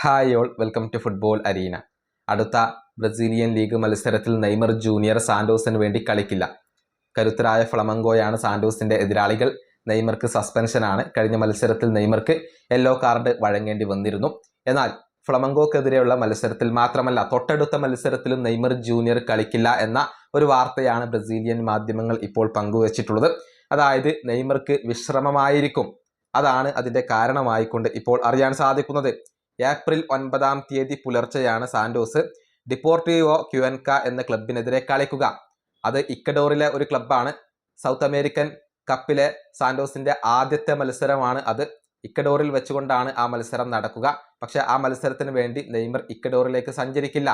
Hi all, welcome to football arena. അടുത്ത Brazilian league മത്സരത്തിൽ Neymar junior സാന്റോസിന് വേണ്ടി കളിക്കില്ല. കരുത്തരായ ഫ്ലമംഗോയാണ് സാന്റോസിന്റെ എതിരാളികൾ. നെയ്മർക്ക് സസ്പെൻഷനാണ്. കഴിഞ്ഞ മത്സരത്തിൽ നെയ്മർക്ക് യെല്ലോ കാർഡ് വഴങ്ങേണ്ടി വന്നിരുന്നു. എന്നാൽ ഫ്ലമംഗോക്കെതിരെയുള്ള മത്സരത്തിൽ മാത്രമല്ല, തൊട്ടടുത്ത മത്സരത്തിലും നെയ്മർ ജൂനിയർ കളിക്കില്ല എന്ന ഒരു വാർത്തയാണ് ബ്രസീലിയൻ മാധ്യമങ്ങൾ ഇപ്പോൾ പങ്കുവച്ചിട്ടുള്ളത്. അതായത് നെയ്മർക്ക് വിശ്രമമായിരിക്കും. അതാണ് അതിന്റെ കാരണമായിക്കൊണ്ട് ഇപ്പോൾ അറിയാൻ സാധിക്കുന്നത്. ഏപ്രിൽ 9 പുലർച്ചെയാണ് സാന്റോസ് ഡിപ്പോർട്ടീവോ ക്യുവൻക എന്ന ക്ലബിനെതിരെ കളിക്കുക. അത് ഇക്വഡോറിലെ ഒരു ക്ലബ്ബാണ്. സൗത്ത് അമേരിക്കൻ കപ്പിലെ സാന്റോസിന്റെ ആദ്യത്തെ മത്സരമാണ് അത്. ഇക്വഡോറിൽ വെച്ചുകൊണ്ടാണ് ആ മത്സരം നടക്കുക. പക്ഷെ ആ മത്സരത്തിന് വേണ്ടി നെയ്മർ ഇക്വഡോറിലേക്ക് സഞ്ചരിക്കില്ല.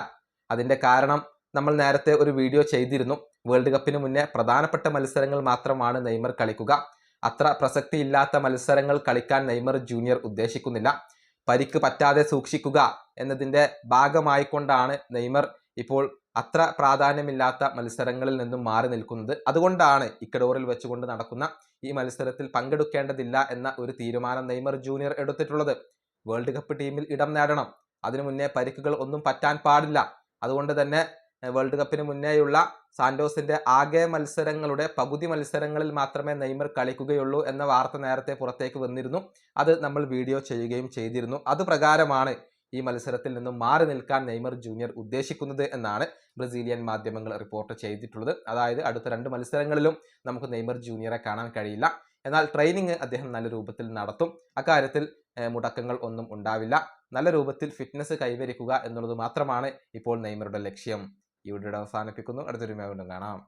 അതിന്റെ കാരണം നമ്മൾ നേരത്തെ ഒരു വീഡിയോ ചെയ്തിരുന്നു. വേൾഡ് കപ്പിന് മുന്നേ പ്രധാനപ്പെട്ട മത്സരങ്ങൾ മാത്രമാണ് നെയ്മർ കളിക്കുക. അത്ര പ്രസക്തിയില്ലാത്ത മത്സരങ്ങൾ കളിക്കാൻ നെയ്മർ ജൂനിയർ ഉദ്ദേശിക്കുന്നില്ല. പരിക്ക് പറ്റാതെ സൂക്ഷിക്കുക എന്നതിൻ്റെ ഭാഗമായിക്കൊണ്ടാണ് നെയ്മർ ഇപ്പോൾ അത്ര പ്രാധാന്യമില്ലാത്ത മത്സരങ്ങളിൽ നിന്നും മാറി നിൽക്കുന്നത്. അതുകൊണ്ടാണ് ഇക്വഡോറിൽ വെച്ചുകൊണ്ട് നടക്കുന്ന ഈ മത്സരത്തിൽ പങ്കെടുക്കേണ്ടതില്ല എന്ന ഒരു തീരുമാനം നെയ്മർ ജൂനിയർ എടുത്തിട്ടുള്ളത്. വേൾഡ് കപ്പ് ടീമിൽ ഇടം നേടണം. അതിനു മുന്നേ പരിക്കുകൾ ഒന്നും പറ്റാൻ പാടില്ല. അതുകൊണ്ട് തന്നെ വേൾഡ് കപ്പിന് മുന്നേയുള്ള സാന്റോസിന്റെ ആകെ മത്സരങ്ങളുടെ പകുതി മത്സരങ്ങളിൽ മാത്രമേ നെയ്മർ കളിക്കുകയുള്ളൂ എന്ന വാർത്ത നേരത്തെ പുറത്തേക്ക് വന്നിരുന്നു. അത് നമ്മൾ വീഡിയോ ചെയ്യുകയും ചെയ്തിരുന്നു. അത് പ്രകാരമാണ് ഈ മത്സരത്തിൽ നിന്നും മാറി നിൽക്കാൻ നെയ്മർ ജൂനിയർ ഉദ്ദേശിക്കുന്നത് എന്നാണ് ബ്രസീലിയൻ മാധ്യമങ്ങൾ റിപ്പോർട്ട് ചെയ്തിട്ടുള്ളത്. അതായത് അടുത്ത 2 മത്സരങ്ങളിലും നമുക്ക് നെയ്മർ ജൂനിയറെ കാണാൻ കഴിയില്ല. എന്നാൽ ട്രെയിനിങ് അദ്ദേഹം നല്ല രൂപത്തിൽ നടത്തും. അക്കാര്യത്തിൽ മുടക്കങ്ങൾ ഒന്നും ഉണ്ടാവില്ല. നല്ല രൂപത്തിൽ ഫിറ്റ്നസ് കൈവരിക്കുക എന്നുള്ളത് മാത്രമാണ് ഇപ്പോൾ നെയ്മറുടെ ലക്ഷ്യം. ഈ വീഡിയോ അവസാനിപ്പിക്കുന്നു. അടുത്തൊരു വീണ്ടും കാണാം.